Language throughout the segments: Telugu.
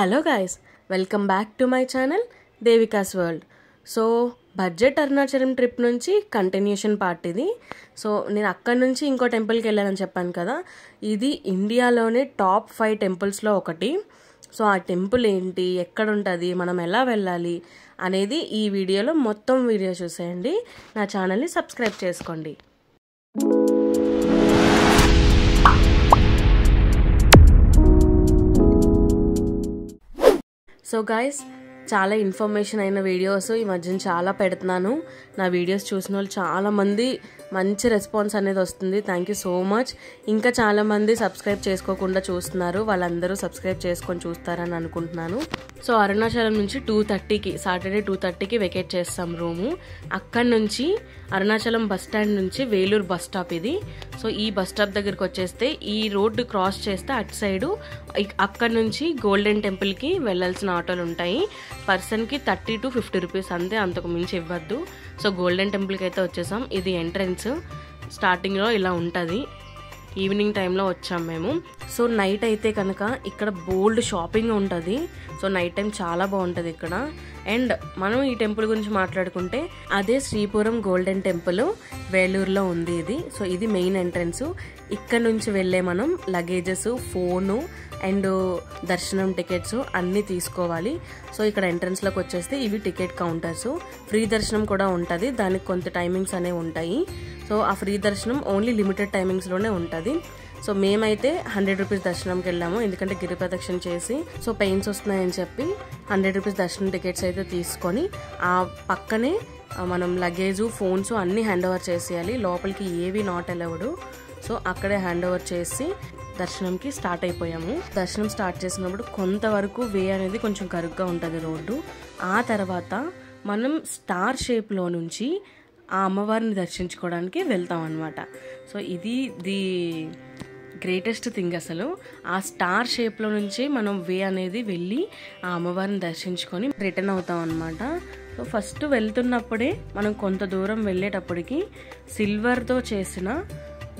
Hello guys, welcome back to my channel దేవికాస్ world. So budget Arunachalam trip నుంచి కంటిన్యూషన్ పార్ట్ ఇది. సో నేను అక్కడి నుంచి ఇంకో టెంపుల్కి వెళ్ళానని చెప్పాను కదా, ఇది ఇండియాలోనే టాప్ 5 టెంపుల్స్లో ఒకటి. సో ఆ టెంపుల్ ఏంటి, ఎక్కడ ఉంటుంది, మనం ఎలా వెళ్ళాలి అనేది ఈ వీడియోలో మొత్తం వీడియో చూసేయండి. నా ఛానల్ని సబ్స్క్రైబ్ చేసుకోండి. సో గైస్, చాలా ఇన్ఫర్మేషన్ అయిన వీడియోస్ ఈ మధ్యన చాలా పెడుతున్నాను. నా వీడియోస్ చూసిన వాళ్ళు చాలామంది మంచి రెస్పాన్స్ అనేది వస్తుంది. Thank you so much. ఇంకా చాలామంది సబ్స్క్రైబ్ చేసుకోకుండా చూస్తున్నారు, వాళ్ళందరూ సబ్స్క్రైబ్ చేసుకొని చూస్తారని అనుకుంటున్నాను. సో అరుణాచలం నుంచి 2:30కి సాటర్డే 2:30కి వెకేట్ చేస్తాం రూము. అక్కడి నుంచి అరుణాచలం బస్ స్టాండ్ నుంచి వేలూరు బస్ స్టాప్ ఇది. సో ఈ బస్ స్టాప్ దగ్గరికి వచ్చేస్తే ఈ రోడ్డు క్రాస్ చేస్తే అటు సైడు అక్కడి నుంచి గోల్డెన్ టెంపుల్కి వెళ్ళాల్సిన ఆటోలు ఉంటాయి. పర్సన్కి 30 to 50 రూపీస్ అంతే, అంతకు మించి ఇవ్వద్దు. సో గోల్డెన్ టెంపుల్కి అయితే వచ్చేసాం. ఇది ఎంట్రన్స్. స్టార్టింగ్లో ఇలా ఉంటుంది. ఈవినింగ్ టైంలో వచ్చాం మేము. సో నైట్ అయితే కనుక ఇక్కడ బోల్డ్ షాపింగ్ ఉంటుంది. సో నైట్ టైం చాలా బాగుంటుంది ఇక్కడ. అండ్ మనం ఈ టెంపుల్ గురించి మాట్లాడుకుంటే అదే శ్రీపురం గోల్డెన్ టెంపుల్ వేలూరులో ఉంది ఇది. సో ఇది మెయిన్ ఎంట్రన్స్. ఇక్కడ నుంచి వెళ్ళే మనం లగేజెస్, ఫోను అండ్ దర్శనం టికెట్స్ అన్నీ తీసుకోవాలి. సో ఇక్కడ ఎంట్రన్స్లోకి వచ్చేస్తే ఇవి టికెట్ కౌంటర్స్. ఫ్రీ దర్శనం కూడా ఉంటుంది, దానికి కొంత టైమింగ్స్ అనేవి ఉంటాయి. సో ఆ ఫ్రీ దర్శనం ఓన్లీ లిమిటెడ్ టైమింగ్స్లోనే ఉంటుంది. సో మేమైతే 100 రూపీస్ దర్శనంకి వెళ్ళాము, ఎందుకంటే గిరి ప్రదక్షిణ చేసి సో పెయిన్స్ వస్తున్నాయని చెప్పి 100 రూపీస్ దర్శనం టికెట్స్ అయితే తీసుకొని ఆ పక్కనే మనం లగేజ్, ఫోన్స్ అన్నీ హ్యాండ్ ఓవర్ చేసేయాలి. లోపలికి ఏవి నాట్ అలౌడ్. సో అక్కడే హ్యాండ్ ఓవర్ చేసి దర్శనంకి స్టార్ట్ అయిపోయాము. దర్శనం స్టార్ట్ చేసినప్పుడు కొంతవరకు వే అనేది కొంచెం కరుగ్గా ఉంటుంది రోడ్డు. ఆ తర్వాత మనం స్టార్ షేప్లో నుంచి ఆ అమ్మవారిని దర్శించుకోవడానికి వెళ్తాం అన్నమాట. సో ఇది ది గ్రేటెస్ట్ థింగ్ అసలు. ఆ స్టార్ షేప్లో నుంచి మనం వే అనేది వెళ్ళి ఆ అమ్మవారిని దర్శించుకొని రిటర్న్ అవుతాం అన్నమాట. సో ఫస్ట్ వెళ్తున్నప్పుడే మనం కొంత దూరం వెళ్ళేటప్పటికి సిల్వర్తో చేసిన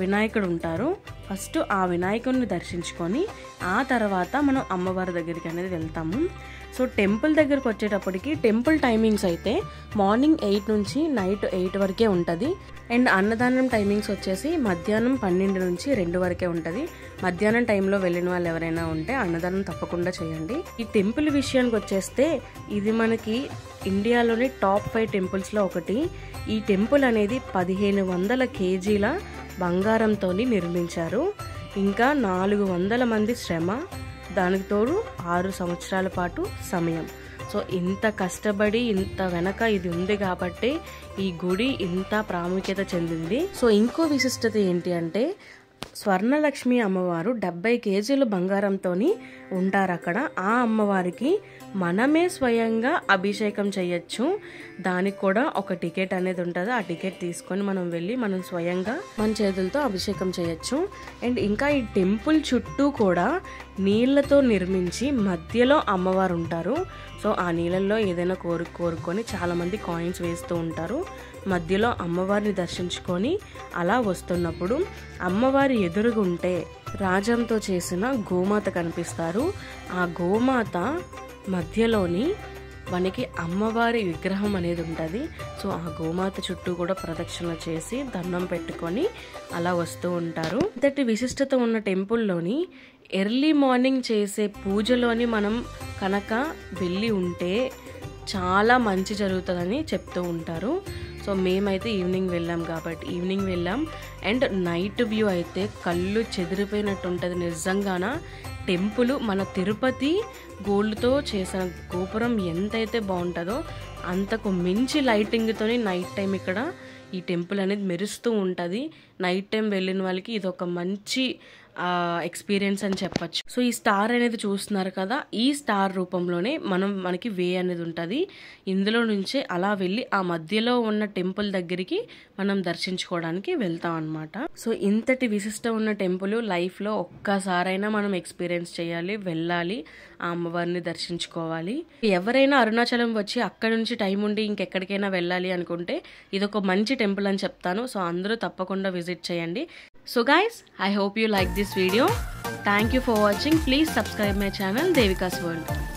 వినాయకుడు ఉంటారు. ఫస్ట్ ఆ వినాయకుడిని దర్శించుకొని ఆ తర్వాత మనం అమ్మవారి దగ్గరికి అనేది వెళ్తాము. సో టెంపుల్ దగ్గరకు వచ్చేటప్పటికి టెంపుల్ టైమింగ్స్ అయితే మార్నింగ్ 8 నుంచి నైట్ 8 వరకే ఉంటుంది. అండ్ అన్నదానం టైమింగ్స్ వచ్చేసి మధ్యాహ్నం 12 నుంచి 2 వరకే ఉంటుంది. మధ్యాహ్నం టైంలో వెళ్ళిన వాళ్ళు ఎవరైనా ఉంటే అన్నదానం తప్పకుండా చేయండి. ఈ టెంపుల్ విషయానికి వచ్చేస్తే ఇది మనకి ఇండియాలోని టాప్ 5 టెంపుల్స్లో ఒకటి. ఈ టెంపుల్ అనేది 1500 kgల బంగారంతో నిర్మించారు. ఇంకా 400 మంది శ్రమ, దానికి తోడు 6 సంవత్సరాల పాటు సమయం. సో ఇంత కష్టపడి ఇంత వెనక ఇది ఉంది కాబట్టి ఈ గుడి ఇంత ప్రాముఖ్యత చెందింది. సో ఇంకో విశిష్టత ఏంటి అంటే స్వర్ణలక్ష్మి అమ్మవారు 70 kgల బంగారంతో ఉంటారు అక్కడ. ఆ అమ్మవారికి మనమే స్వయంగా అభిషేకం చేయొచ్చు. దానికి కూడా ఒక టికెట్ అనేది ఉంటుంది. ఆ టికెట్ తీసుకొని మనం వెళ్ళి మనం స్వయంగా మన చేతులతో అభిషేకం చేయొచ్చు. అండ్ ఇంకా ఈ టెంపుల్ చుట్టూ కూడా నీళ్లతో నిర్మించి మధ్యలో అమ్మవారు ఉంటారు. సో ఆ నీళ్ళల్లో ఏదైనా కోరుకొని చాలామంది కాయిన్స్ వేస్తూ ఉంటారు. మధ్యలో అమ్మవారిని దర్శించుకొని అలా వస్తున్నప్పుడు అమ్మవారి ఎదురుగుంటే రాజంతో చేసిన గోమాత కనిపిస్తారు. ఆ గోమాత మధ్యలోని మనకి అమ్మవారి విగ్రహం అనేది ఉంటుంది. సో ఆ గోమాత చుట్టూ కూడా ప్రదక్షిణ చేసి దండం పెట్టుకొని అలా వస్తూ ఉంటారు. ఇంతటి విశిష్టత ఉన్న టెంపుల్లోని ఎర్లీ మార్నింగ్ చేసే పూజలోని మనం కనుక వెళ్ళి ఉంటే చాలా మంచి జరుగుతుందని చెప్తూ ఉంటారు. సో మేమైతే ఈవినింగ్ వెళ్ళాం కాబట్టి ఈవినింగ్ వెళ్ళాం. అండ్ నైట్ వ్యూ అయితే కళ్ళు చెదిరిపోయినట్టు ఉంటుంది నిజంగాన. టెంపుల్ మన తిరుపతి గోల్డ్తో చేసిన గోపురం ఎంతైతే బాగుంటుందో అంతకు మించి లైటింగ్తోని నైట్ టైం ఇక్కడ ఈ టెంపుల్ అనేది మెరుస్తూ ఉంటుంది. నైట్ టైం వెళ్ళిన వాళ్ళకి ఇది ఒక మంచి ఎక్స్పీరియన్స్ అని చెప్పచ్చు. సో ఈ స్టార్ అనేది చూస్తున్నారు కదా, ఈ స్టార్ రూపంలోనే మనకి వే అనేది ఉంటుంది. ఇందులో నుంచే అలా వెళ్ళి ఆ మధ్యలో ఉన్న టెంపుల్ దగ్గరికి మనం దర్శించుకోవడానికి వెళ్తాం అన్నమాట. సో ఇంతటి విశిష్ట ఉన్న టెంపుల్ లైఫ్లో ఒక్కసారైనా మనం ఎక్స్పీరియన్స్ చేయాలి, వెళ్ళాలి, ఆ అమ్మవారిని దర్శించుకోవాలి. ఎవరైనా అరుణాచలం వచ్చి అక్కడ నుంచి టైం ఉండి ఇంకెక్కడికైనా వెళ్ళాలి అనుకుంటే ఇదొక మంచి టెంపుల్ అని చెప్తాను. సో అందరూ తప్పకుండా విజిట్ చేయండి. So guys, I hope you like this video. Thank you for watching. Please subscribe my channel Devika's World.